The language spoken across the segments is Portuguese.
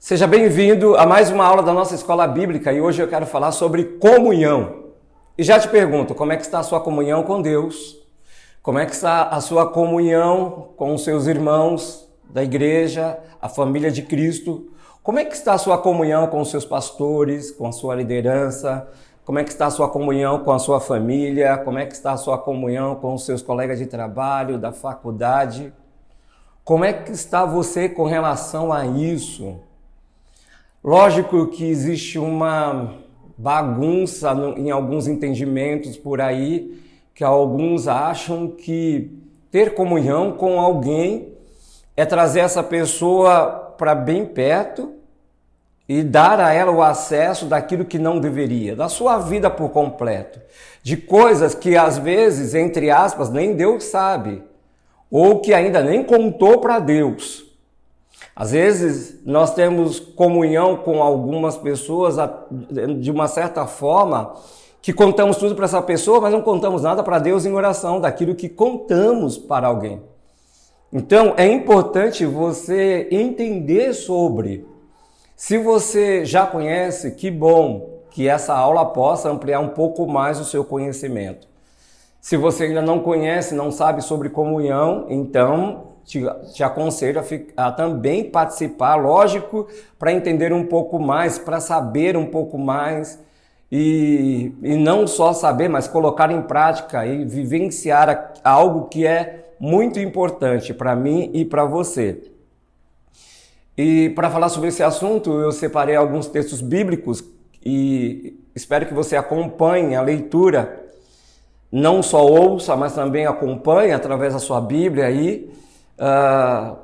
Seja bem-vindo a mais uma aula da nossa escola bíblica e hoje eu quero falar sobre comunhão. E já te pergunto, como é que está a sua comunhão com Deus? Como é que está a sua comunhão com os seus irmãos da igreja, a família de Cristo? Como é que está a sua comunhão com os seus pastores, com a sua liderança? Como é que está a sua comunhão com a sua família? Como é que está a sua comunhão com os seus colegas de trabalho, da faculdade? Como é que está você com relação a isso? Lógico que existe uma bagunça em alguns entendimentos por aí, que alguns acham que ter comunhão com alguém é trazer essa pessoa para bem perto e dar a ela o acesso daquilo que não deveria, da sua vida por completo, de coisas que às vezes, entre aspas, nem Deus sabe, ou que ainda nem contou para Deus. Às vezes nós temos comunhão com algumas pessoas de uma certa forma que contamos tudo para essa pessoa, mas não contamos nada para Deus em oração daquilo que contamos para alguém. Então é importante você entender sobre. Se você já conhece, que bom que essa aula possa ampliar um pouco mais o seu conhecimento. Se você ainda não conhece, não sabe sobre comunhão, então te aconselho a também participar, lógico, para entender um pouco mais, para saber um pouco mais e não só saber, mas colocar em prática e vivenciar algo que é muito importante para mim e para você. E para falar sobre esse assunto, eu separei alguns textos bíblicos e espero que você acompanhe a leitura, não só ouça, mas também acompanhe através da sua Bíblia aí,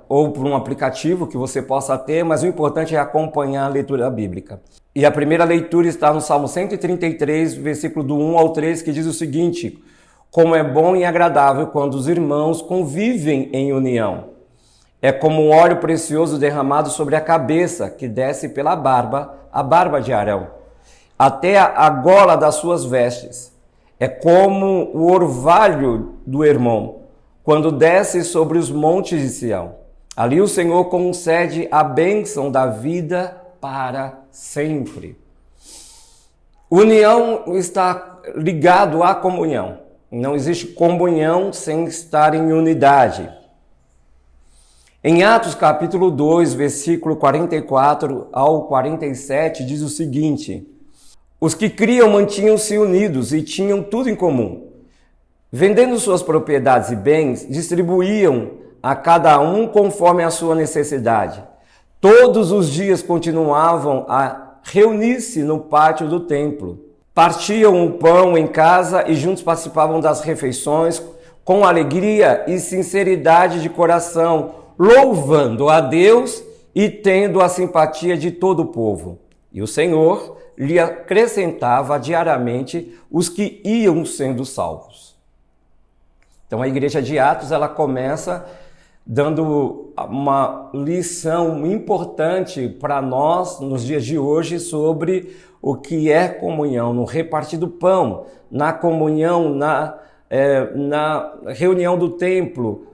ou por um aplicativo que você possa ter, mas o importante é acompanhar a leitura bíblica. E a primeira leitura está no Salmo 133, versículo do 1 ao 3, que diz o seguinte: como é bom e agradável quando os irmãos convivem em união. É como um óleo precioso derramado sobre a cabeça, que desce pela barba, a barba de Arão, até a gola das suas vestes. É como o orvalho do Hermon, quando desce sobre os montes de Sião. Ali o Senhor concede a bênção da vida para sempre. União está ligado à comunhão. Não existe comunhão sem estar em unidade. Em Atos capítulo 2, versículo 44 ao 47, diz o seguinte: os que criam mantinham-se unidos e tinham tudo em comum. Vendendo suas propriedades e bens, distribuíam a cada um conforme a sua necessidade. Todos os dias continuavam a reunir-se no pátio do templo. Partiam o pão em casa e juntos participavam das refeições com alegria e sinceridade de coração, louvando a Deus e tendo a simpatia de todo o povo. E o Senhor lhe acrescentava diariamente os que iam sendo salvos. Então a igreja de Atos, ela começa dando uma lição importante para nós nos dias de hoje sobre o que é comunhão, no repartir do pão, na comunhão, na reunião do templo,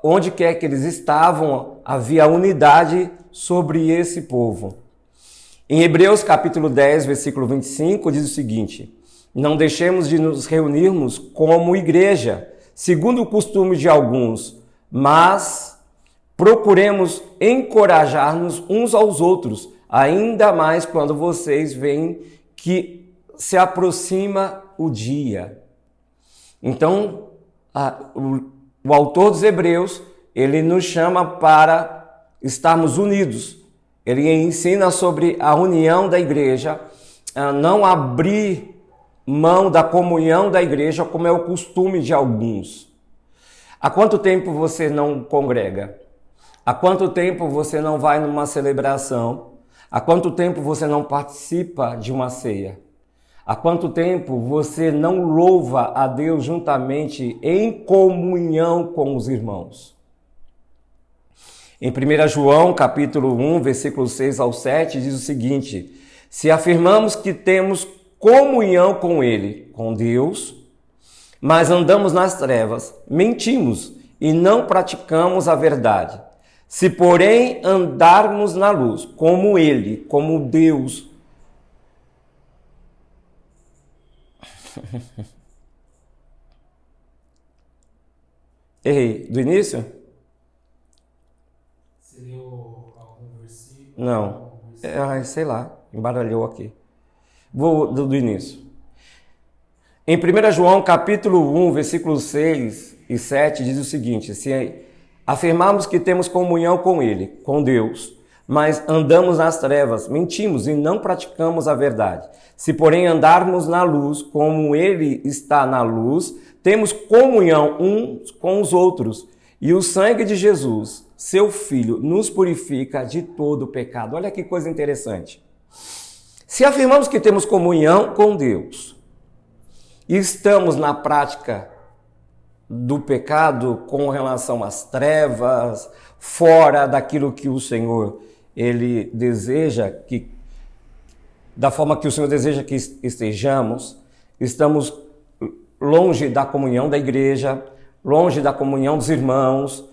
onde quer que eles estavam, havia unidade sobre esse povo. Em Hebreus capítulo 10, versículo 25, diz o seguinte: não deixemos de nos reunirmos como igreja, segundo o costume de alguns, mas procuremos encorajar-nos uns aos outros, ainda mais quando vocês veem que se aproxima o dia. Então, o autor dos Hebreus, ele nos chama para estarmos unidos. Ele ensina sobre a união da igreja, a não abrir mão da comunhão da igreja, como é o costume de alguns. Há quanto tempo você não congrega? Há quanto tempo você não vai numa celebração? Há quanto tempo você não participa de uma ceia? Há quanto tempo você não louva a Deus juntamente em comunhão com os irmãos? Em 1 João, capítulo 1, versículos 6 ao 7, diz o seguinte: se afirmamos que temos comunhão com Ele, com Deus, mas andamos nas trevas, mentimos e não praticamos a verdade. Se, porém, andarmos na luz, como Ele, como Deus. Errei. Do início? Você leu algum versículo? Não. Sei lá, embaralhou aqui. Vou do início. Em 1 João, capítulo 1, versículos 6 e 7, diz o seguinte: se afirmarmos que temos comunhão com Ele, com Deus, mas andamos nas trevas, mentimos e não praticamos a verdade. Se, porém, andarmos na luz, como Ele está na luz, temos comunhão uns com os outros. E o sangue de Jesus, seu Filho, nos purifica de todo pecado. Olha que coisa interessante. Se afirmamos que temos comunhão com Deus e estamos na prática do pecado com relação às trevas, fora daquilo que o Senhor Ele deseja, da forma que o Senhor deseja que estejamos, estamos longe da comunhão da igreja, longe da comunhão dos irmãos,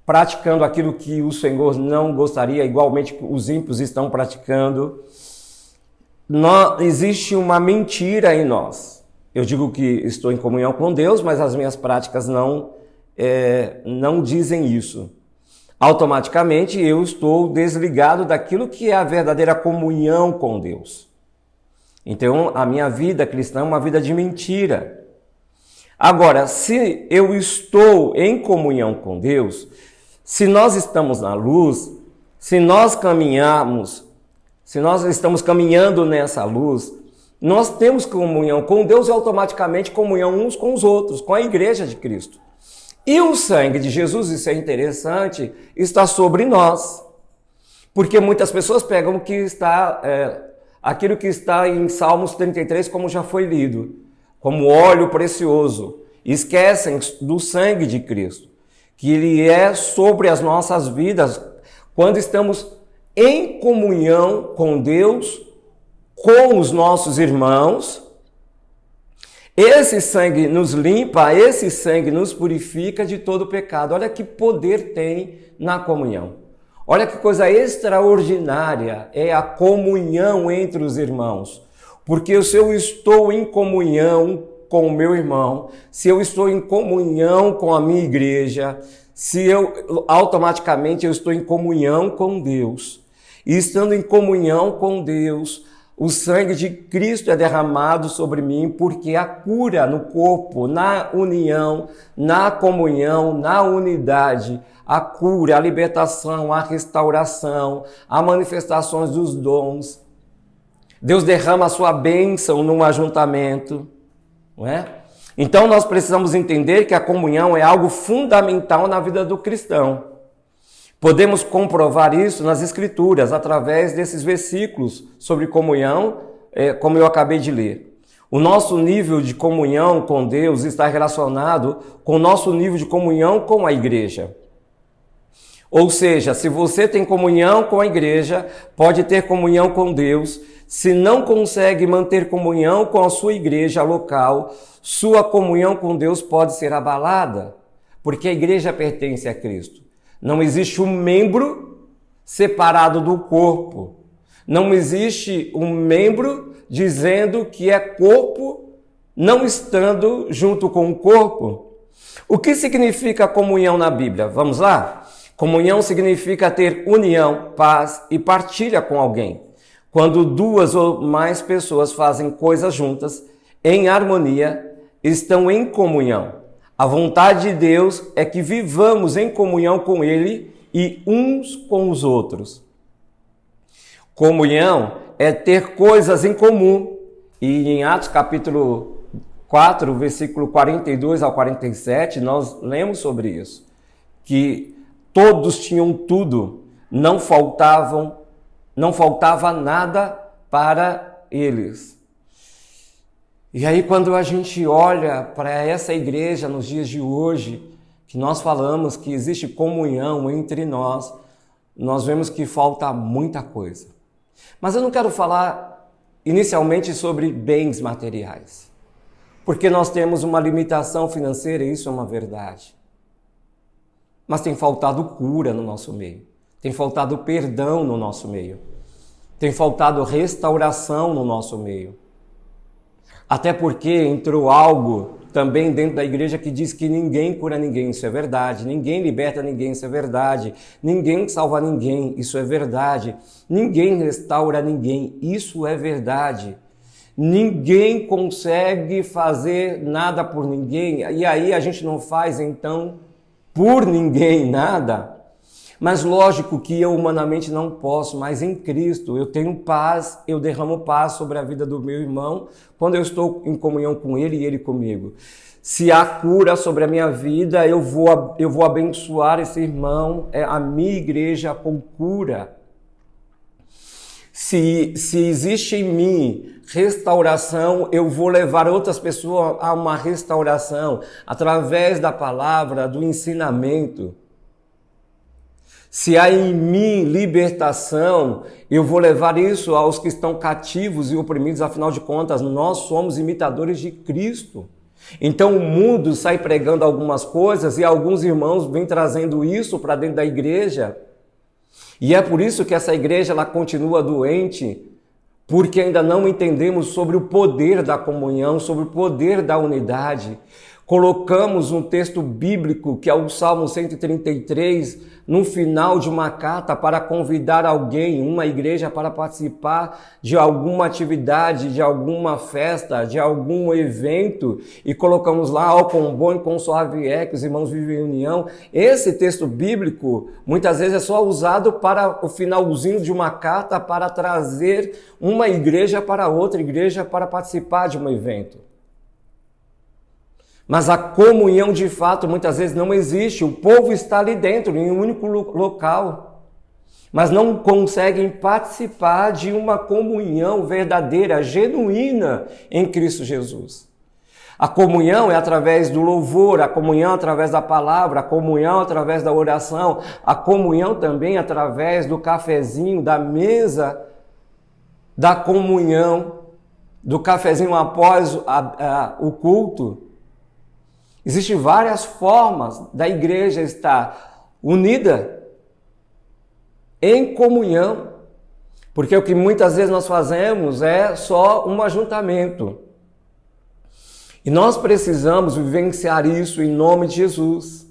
praticando aquilo que o Senhor não gostaria, igualmente que os ímpios estão praticando. Existe uma mentira em nós. Eu digo que estou em comunhão com Deus, mas as minhas práticas não dizem isso. Automaticamente eu estou desligado daquilo que é a verdadeira comunhão com Deus. Então a minha vida cristã é uma vida de mentira. Agora, se eu estou em comunhão com Deus, se nós estamos na luz, se nós estamos caminhando nessa luz, nós temos comunhão com Deus e automaticamente comunhão uns com os outros, com a igreja de Cristo. E o sangue de Jesus, isso é interessante, está sobre nós. Porque muitas pessoas pegam aquilo que está em Salmos 33, como já foi lido, como óleo precioso. Esquecem do sangue de Cristo, que Ele é sobre as nossas vidas quando estamos em comunhão com Deus, com os nossos irmãos. Esse sangue nos limpa, esse sangue nos purifica de todo pecado. Olha que poder tem na comunhão. Olha que coisa extraordinária é a comunhão entre os irmãos. Porque se eu estou em comunhão com o meu irmão, se eu estou em comunhão com a minha igreja, automaticamente eu estou em comunhão com Deus. E estando em comunhão com Deus, o sangue de Cristo é derramado sobre mim, porque a cura no corpo, na união, na comunhão, na unidade, a cura, a libertação, a restauração, as manifestações dos dons. Deus derrama a sua bênção num ajuntamento, não é? Então nós precisamos entender que a comunhão é algo fundamental na vida do cristão. Podemos comprovar isso nas Escrituras, através desses versículos sobre comunhão, como eu acabei de ler. O nosso nível de comunhão com Deus está relacionado com o nosso nível de comunhão com a igreja. Ou seja, se você tem comunhão com a igreja, pode ter comunhão com Deus. Se não consegue manter comunhão com a sua igreja local, sua comunhão com Deus pode ser abalada, porque a igreja pertence a Cristo. Não existe um membro separado do corpo. Não existe um membro dizendo que é corpo, não estando junto com o corpo. O que significa comunhão na Bíblia? Vamos lá? Comunhão significa ter união, paz e partilha com alguém. Quando duas ou mais pessoas fazem coisas juntas, em harmonia, estão em comunhão. A vontade de Deus é que vivamos em comunhão com Ele e uns com os outros. Comunhão é ter coisas em comum. E em Atos capítulo 4, versículo 42 ao 47, nós lemos sobre isso. Que todos tinham tudo, não faltava nada para eles. E aí quando a gente olha para essa igreja nos dias de hoje, que nós falamos que existe comunhão entre nós, nós vemos que falta muita coisa. Mas eu não quero falar inicialmente sobre bens materiais, porque nós temos uma limitação financeira e isso é uma verdade. mas tem faltado cura no nosso meio, tem faltado perdão no nosso meio, tem faltado restauração no nosso meio. Até porque entrou algo também dentro da igreja que diz que ninguém cura ninguém, isso é verdade. Ninguém liberta ninguém, isso é verdade. Ninguém salva ninguém, isso é verdade. Ninguém restaura ninguém, isso é verdade. Ninguém consegue fazer nada por ninguém, e aí a gente não faz então por ninguém nada. Mas lógico que eu humanamente não posso, mas em Cristo eu tenho paz, eu derramo paz sobre a vida do meu irmão quando eu estou em comunhão com ele e ele comigo. Se há cura sobre a minha vida, eu vou abençoar esse irmão, a minha igreja com cura. Se existe em mim restauração, eu vou levar outras pessoas a uma restauração através da palavra, do ensinamento. Se há em mim libertação, eu vou levar isso aos que estão cativos e oprimidos, afinal de contas, nós somos imitadores de Cristo. Então o mundo sai pregando algumas coisas e alguns irmãos vêm trazendo isso para dentro da igreja. E é por isso que essa igreja ela continua doente, porque ainda não entendemos sobre o poder da comunhão, sobre o poder da unidade. Colocamos um texto bíblico, que é o Salmo 133, no final de uma carta para convidar alguém, uma igreja, para participar de alguma atividade, de alguma festa, de algum evento, e colocamos lá, ó, com bom e com suave é, que os irmãos vivem em união. Esse texto bíblico, muitas vezes, é só usado para o finalzinho de uma carta, para trazer uma igreja para outra igreja para participar de um evento. Mas a comunhão de fato muitas vezes não existe. O povo está ali dentro, em um único local, mas não conseguem participar de uma comunhão verdadeira, genuína em Cristo Jesus. A comunhão é através do louvor, a comunhão é através da palavra, a comunhão é através da oração, a comunhão também é através do cafezinho, da mesa da comunhão, do cafezinho após o culto. Existem várias formas da igreja estar unida em comunhão, porque o que muitas vezes nós fazemos é só um ajuntamento. E nós precisamos vivenciar isso em nome de Jesus.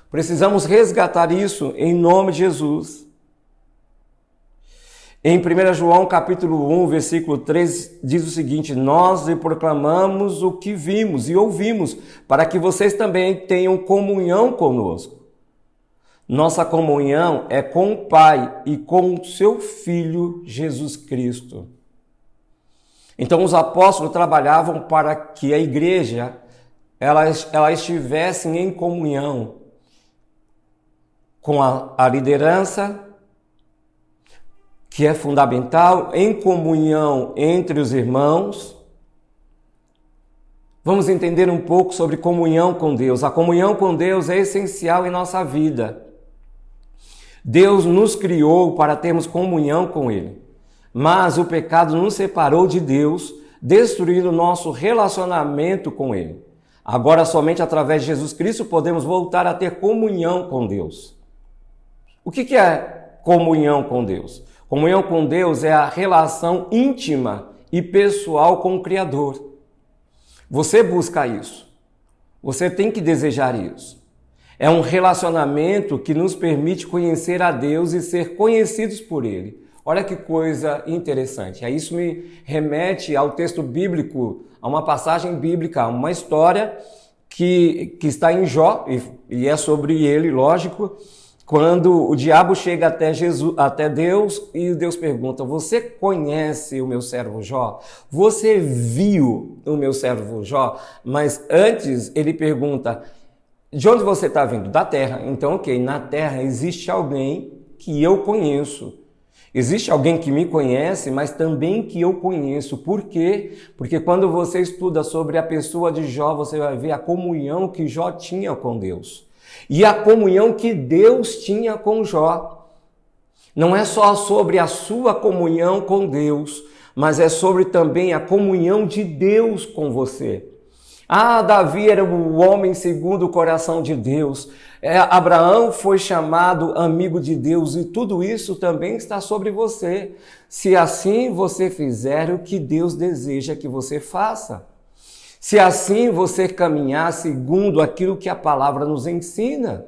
Precisamos resgatar isso em nome de Jesus. Em 1 João capítulo 1, versículo 3, diz o seguinte: nós lhe proclamamos o que vimos e ouvimos, para que vocês também tenham comunhão conosco. Nossa comunhão é com o Pai e com o seu Filho Jesus Cristo. Então os apóstolos trabalhavam para que a igreja ela estivesse em comunhão com a liderança, que é fundamental, em comunhão entre os irmãos. Vamos entender um pouco sobre comunhão com Deus. A comunhão com Deus é essencial em nossa vida. Deus nos criou para termos comunhão com Ele, mas o pecado nos separou de Deus, destruindo o nosso relacionamento com Ele. Agora, somente através de Jesus Cristo podemos voltar a ter comunhão com Deus. O que é comunhão com Deus? Comunhão com Deus é a relação íntima e pessoal com o Criador. Você busca isso. Você tem que desejar isso. É um relacionamento que nos permite conhecer a Deus e ser conhecidos por Ele. Olha que coisa interessante. Isso me remete ao texto bíblico, a uma passagem bíblica, a uma história que está em Jó, e é sobre ele, lógico, quando o diabo chega até Deus e Deus pergunta: você conhece o meu servo Jó? Você viu o meu servo Jó? Mas antes ele pergunta: de onde você está vindo? Da terra. Então, ok, na terra existe alguém que eu conheço. Existe alguém que me conhece, mas também que eu conheço. Por quê? Porque quando você estuda sobre a pessoa de Jó, você vai ver a comunhão que Jó tinha com Deus. E a comunhão que Deus tinha com Jó. Não é só sobre a sua comunhão com Deus, mas é sobre também a comunhão de Deus com você. Ah, Davi era o homem segundo o coração de Deus. Abraão foi chamado amigo de Deus e tudo isso também está sobre você. Se assim você fizer o que Deus deseja que você faça. Se assim você caminhar segundo aquilo que a palavra nos ensina.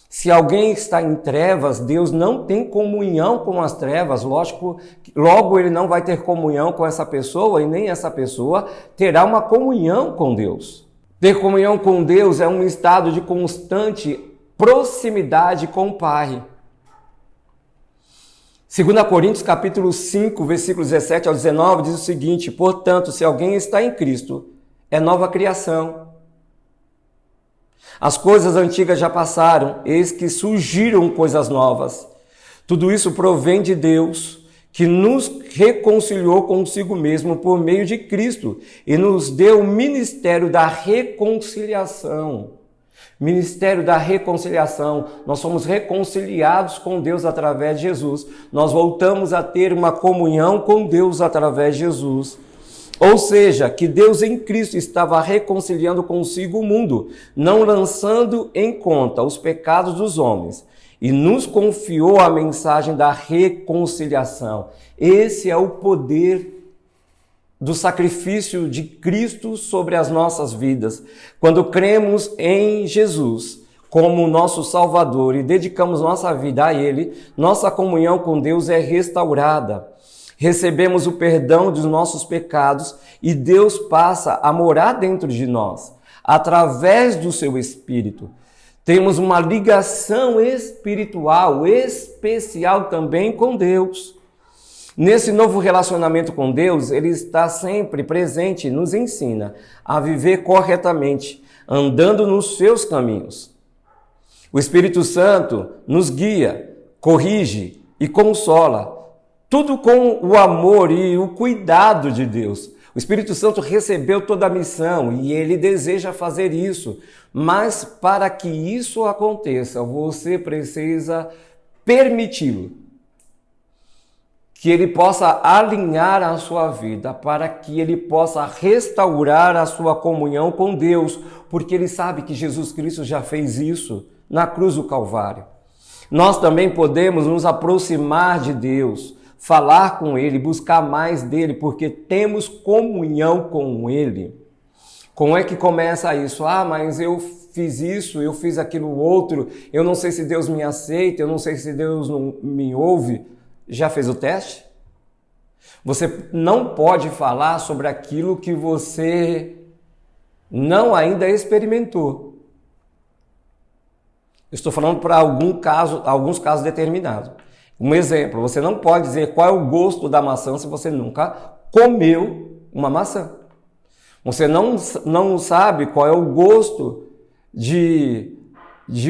Se alguém está em trevas, Deus não tem comunhão com as trevas, lógico, logo ele não vai ter comunhão com essa pessoa e nem essa pessoa terá uma comunhão com Deus. Ter comunhão com Deus é um estado de constante proximidade com o Pai. 2 Coríntios capítulo 5, versículos 17 ao 19 diz o seguinte: portanto, se alguém está em Cristo, é nova criação. As coisas antigas já passaram, eis que surgiram coisas novas. Tudo isso provém de Deus, que nos reconciliou consigo mesmo por meio de Cristo e nos deu o ministério da reconciliação. Ministério da reconciliação. Nós somos reconciliados com Deus através de Jesus. Nós voltamos a ter uma comunhão com Deus através de Jesus. Ou seja, que Deus em Cristo estava reconciliando consigo o mundo, não lançando em conta os pecados dos homens, e nos confiou a mensagem da reconciliação. Esse é o poder do sacrifício de Cristo sobre as nossas vidas. Quando cremos em Jesus como nosso Salvador e dedicamos nossa vida a Ele, nossa comunhão com Deus é restaurada. Recebemos o perdão dos nossos pecados e Deus passa a morar dentro de nós, através do seu Espírito. Temos uma ligação espiritual, especial também com Deus. Nesse novo relacionamento com Deus, Ele está sempre presente e nos ensina a viver corretamente, andando nos seus caminhos. O Espírito Santo nos guia, corrige e consola, tudo com o amor e o cuidado de Deus. O Espírito Santo recebeu toda a missão e ele deseja fazer isso. Mas para que isso aconteça, você precisa permiti-lo. Que ele possa alinhar a sua vida, para que ele possa restaurar a sua comunhão com Deus, porque ele sabe que Jesus Cristo já fez isso na cruz do Calvário. Nós também podemos nos aproximar de Deus, falar com Ele, buscar mais dEle, porque temos comunhão com Ele. Como é que começa isso? Ah, mas eu fiz isso, eu fiz aquilo outro, eu não sei se Deus me aceita, eu não sei se Deus não me ouve. Já fez o teste? Você não pode falar sobre aquilo que você não ainda experimentou. Eu estou falando para alguns casos determinados. Um exemplo, você não pode dizer qual é o gosto da maçã se você nunca comeu uma maçã. Você não sabe qual é o gosto de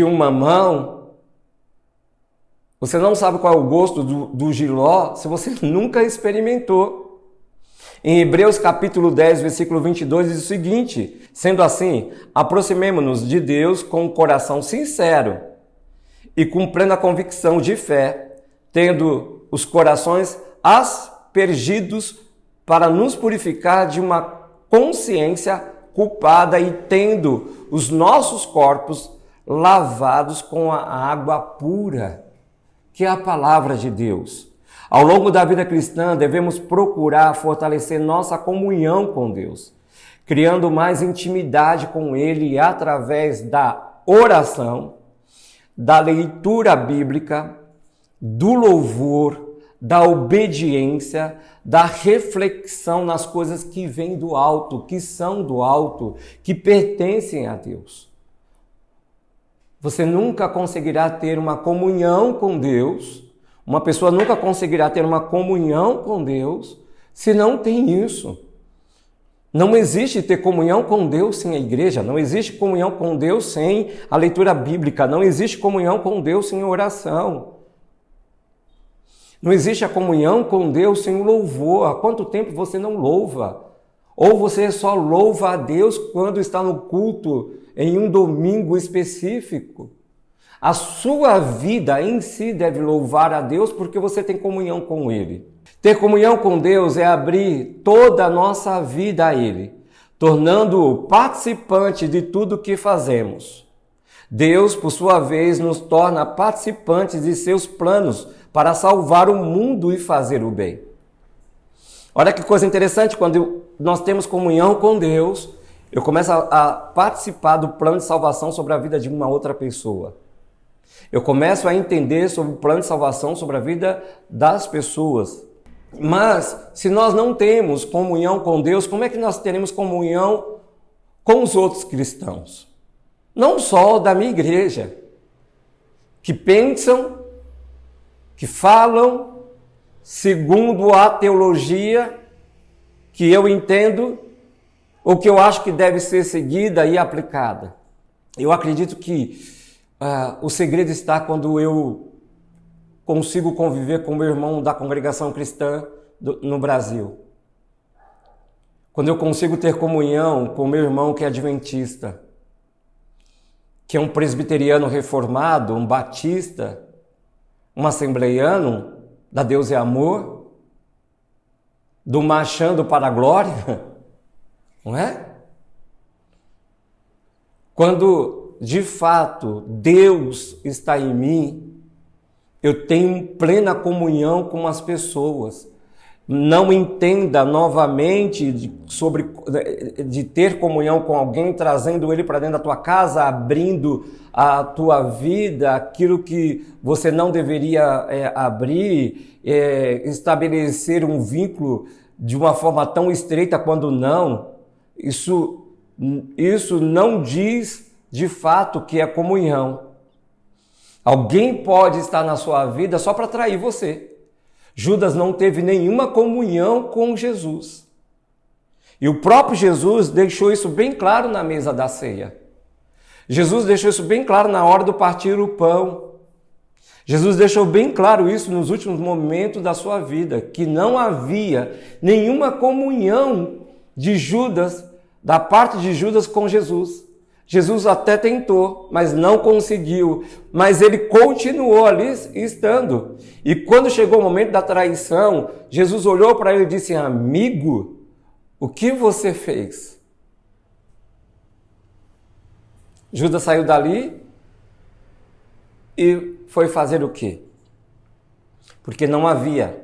um mamão. Você não sabe qual é o gosto do jiló se você nunca experimentou. Em Hebreus capítulo 10, versículo 22 diz o seguinte: sendo assim, aproximemo-nos de Deus com um coração sincero e com plena convicção de fé, tendo os corações aspergidos para nos purificar de uma consciência culpada e tendo os nossos corpos lavados com a água pura, que é a palavra de Deus. Ao longo da vida cristã, devemos procurar fortalecer nossa comunhão com Deus, criando mais intimidade com Ele através da oração, da leitura bíblica, do louvor, da obediência, da reflexão nas coisas que vêm do alto, que são do alto, que pertencem a Deus. Você nunca conseguirá ter uma comunhão com Deus, uma pessoa nunca conseguirá ter uma comunhão com Deus se não tem isso. Não existe ter comunhão com Deus sem a igreja, não existe comunhão com Deus sem a leitura bíblica, não existe comunhão com Deus sem oração. Não existe a comunhão com Deus sem o louvor. Há quanto tempo você não louva? Ou você só louva a Deus quando está no culto em um domingo específico? A sua vida em si deve louvar a Deus porque você tem comunhão com Ele. Ter comunhão com Deus é abrir toda a nossa vida a Ele. tornando-o participante de tudo o que fazemos. Deus, por sua vez, nos torna participantes de seus planos para salvar o mundo e fazer o bem. Olha que coisa interessante, quando nós temos comunhão com Deus, eu começo a participar do plano de salvação sobre a vida de uma outra pessoa. Eu começo a entender sobre o plano de salvação sobre a vida das pessoas. Mas, se nós não temos comunhão com Deus, como é que nós teremos comunhão com os outros cristãos? Não só da minha igreja, que pensam, que falam, segundo a teologia que eu entendo, ou que eu acho que deve ser seguida e aplicada. Eu acredito que o segredo está quando eu consigo conviver com o meu irmão da congregação cristã no Brasil. Quando eu consigo ter comunhão com o meu irmão que é adventista, que é um presbiteriano reformado, um batista, um assembleiano, da Deus é Amor, do Marchando para a Glória, não é? Quando, de fato, Deus está em mim, eu tenho plena comunhão com as pessoas. Não entenda novamente de ter comunhão com alguém, trazendo ele para dentro da tua casa, abrindo a tua vida, aquilo que você não deveria abrir, estabelecer um vínculo de uma forma tão estreita quando não. Isso não diz de fato que é comunhão. Alguém pode estar na sua vida só para atrair você. Judas não teve nenhuma comunhão com Jesus. E o próprio Jesus deixou isso bem claro na mesa da ceia. Jesus deixou isso bem claro na hora do partir o pão. Jesus deixou bem claro isso nos últimos momentos da sua vida, que não havia nenhuma comunhão de Judas, da parte de Judas com Jesus. Jesus até tentou, mas não conseguiu. Mas ele continuou ali estando. E quando chegou o momento da traição, Jesus olhou para ele e disse: amigo, o que você fez? Judas saiu dali e foi fazer o quê? Porque não havia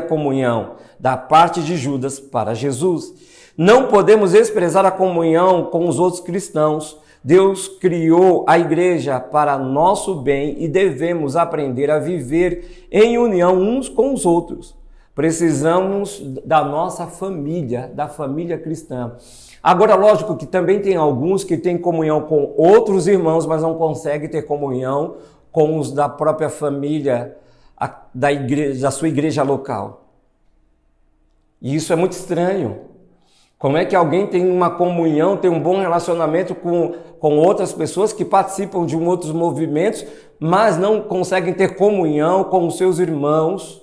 comunhão da parte de Judas para Jesus. Não podemos desprezar a comunhão com os outros cristãos. Deus criou a igreja para nosso bem e devemos aprender a viver em união uns com os outros. Precisamos da nossa família, da família cristã. Agora, lógico que também tem alguns que têm comunhão com outros irmãos, mas não conseguem ter comunhão com os da própria família, da igreja, da sua igreja local. E isso é muito estranho. Como é que alguém tem uma comunhão, tem um bom relacionamento com outras pessoas que participam de outros movimentos, mas não conseguem ter comunhão com os seus irmãos,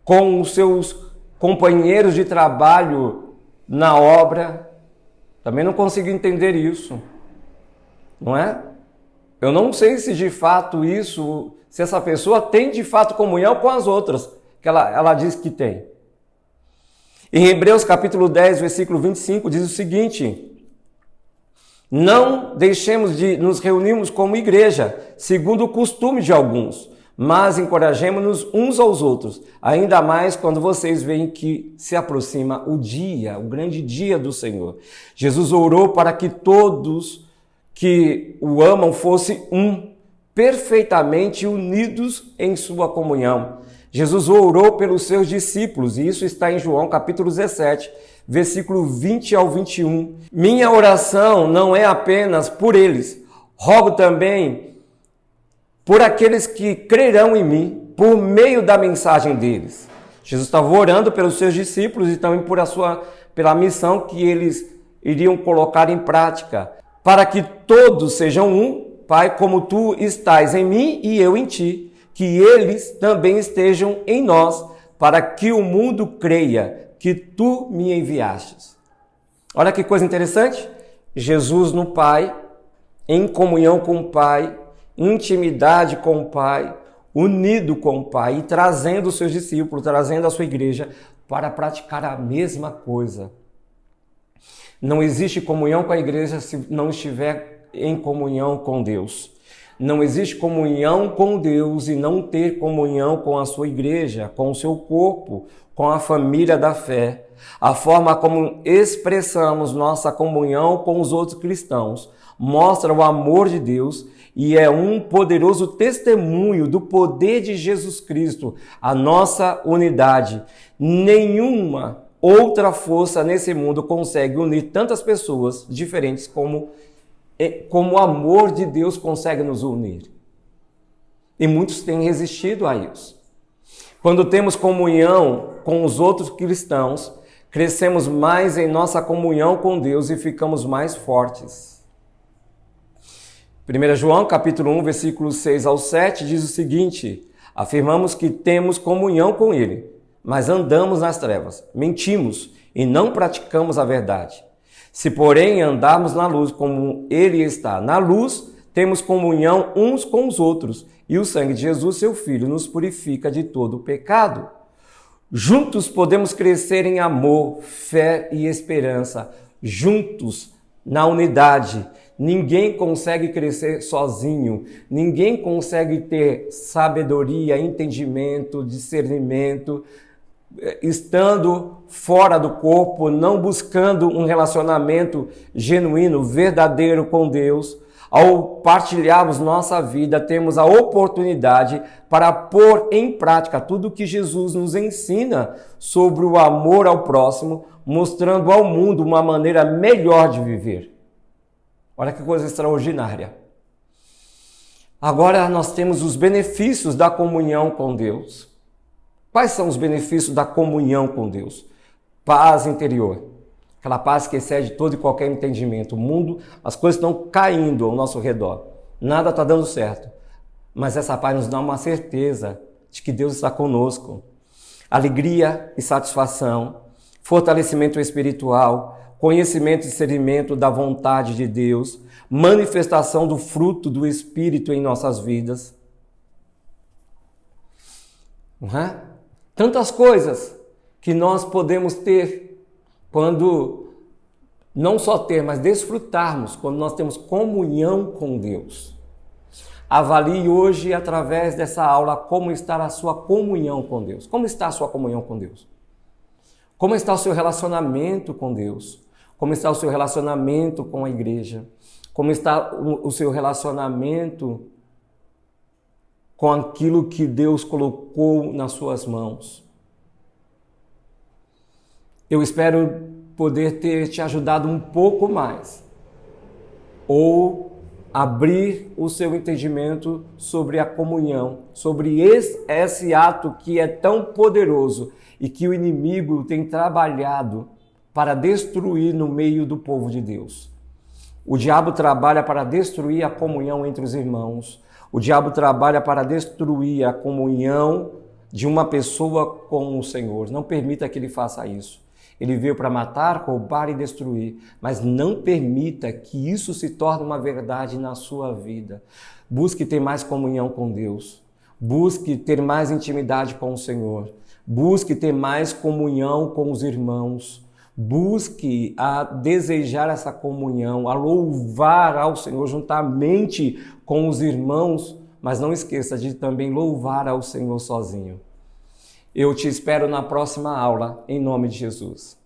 com os seus companheiros de trabalho na obra? Também não consigo entender isso, não é? Eu não sei se de fato se essa pessoa tem de fato comunhão com as outras, que ela diz que tem. Em Hebreus capítulo 10, versículo 25, diz o seguinte: não deixemos de nos reunirmos como igreja, segundo o costume de alguns, mas encorajemo-nos uns aos outros, ainda mais quando vocês veem que se aproxima o grande dia do Senhor. Jesus orou para que todos que o amam fossem perfeitamente unidos em sua comunhão. Jesus orou pelos seus discípulos, e isso está em João capítulo 17, versículo 20 ao 21. Minha oração não é apenas por eles, rogo também por aqueles que crerão em mim, por meio da mensagem deles. Jesus estava orando pelos seus discípulos e também pela missão que eles iriam colocar em prática, para que todos sejam um, Pai, como tu estás em mim e eu em ti, que eles também estejam em nós, para que o mundo creia que tu me enviastes. Olha que coisa interessante. Jesus no Pai, em comunhão com o Pai, intimidade com o Pai, unido com o Pai e trazendo os seus discípulos, trazendo a sua igreja para praticar a mesma coisa. Não existe comunhão com a igreja se não estiver em comunhão com Deus. Não existe comunhão com Deus e não ter comunhão com a sua igreja, com o seu corpo, com a família da fé. A forma como expressamos nossa comunhão com os outros cristãos mostra o amor de Deus e é um poderoso testemunho do poder de Jesus Cristo, a nossa unidade. Nenhuma outra força nesse mundo consegue unir tantas pessoas diferentes como o amor de Deus consegue nos unir. E muitos têm resistido a isso. Quando temos comunhão com os outros cristãos, crescemos mais em nossa comunhão com Deus e ficamos mais fortes. 1 João, capítulo 1, versículos 6 ao 7, diz o seguinte: afirmamos que temos comunhão com Ele, mas andamos nas trevas, mentimos e não praticamos a verdade. Se, porém, andarmos na luz como Ele está na luz, temos comunhão uns com os outros, e o sangue de Jesus, seu Filho, nos purifica de todo o pecado. Juntos podemos crescer em amor, fé e esperança. Juntos, na unidade. Ninguém consegue crescer sozinho. Ninguém consegue ter sabedoria, entendimento, discernimento, estando fora do corpo, não buscando um relacionamento genuíno, verdadeiro com Deus. Ao partilharmos nossa vida, temos a oportunidade para pôr em prática tudo o que Jesus nos ensina sobre o amor ao próximo, mostrando ao mundo uma maneira melhor de viver. Olha que coisa extraordinária. Agora nós temos os benefícios da comunhão com Deus. Quais são os benefícios da comunhão com Deus? Paz interior. Aquela paz que excede todo e qualquer entendimento. O mundo, as coisas estão caindo ao nosso redor. Nada está dando certo. Mas essa paz nos dá uma certeza de que Deus está conosco. Alegria e satisfação, fortalecimento espiritual, conhecimento e discernimento da vontade de Deus, manifestação do fruto do Espírito em nossas vidas. Não é? Tantas coisas que nós podemos ter quando, não só ter, mas desfrutarmos, quando nós temos comunhão com Deus. Avalie hoje, através dessa aula, como está a sua comunhão com Deus. Como está a sua comunhão com Deus? Como está o seu relacionamento com Deus? Como está o seu relacionamento com a igreja? Como está o seu relacionamento com aquilo que Deus colocou nas suas mãos? Eu espero poder ter te ajudado um pouco mais, ou abrir o seu entendimento sobre a comunhão, sobre esse ato que é tão poderoso e que o inimigo tem trabalhado para destruir no meio do povo de Deus. O diabo trabalha para destruir a comunhão entre os irmãos. O diabo trabalha para destruir a comunhão de uma pessoa com o Senhor. Não permita que ele faça isso. Ele veio para matar, roubar e destruir, mas não permita que isso se torne uma verdade na sua vida. Busque ter mais comunhão com Deus. Busque ter mais intimidade com o Senhor. Busque ter mais comunhão com os irmãos. Busque a desejar essa comunhão, a louvar ao Senhor juntamente com os irmãos, mas não esqueça de também louvar ao Senhor sozinho. Eu te espero na próxima aula, em nome de Jesus.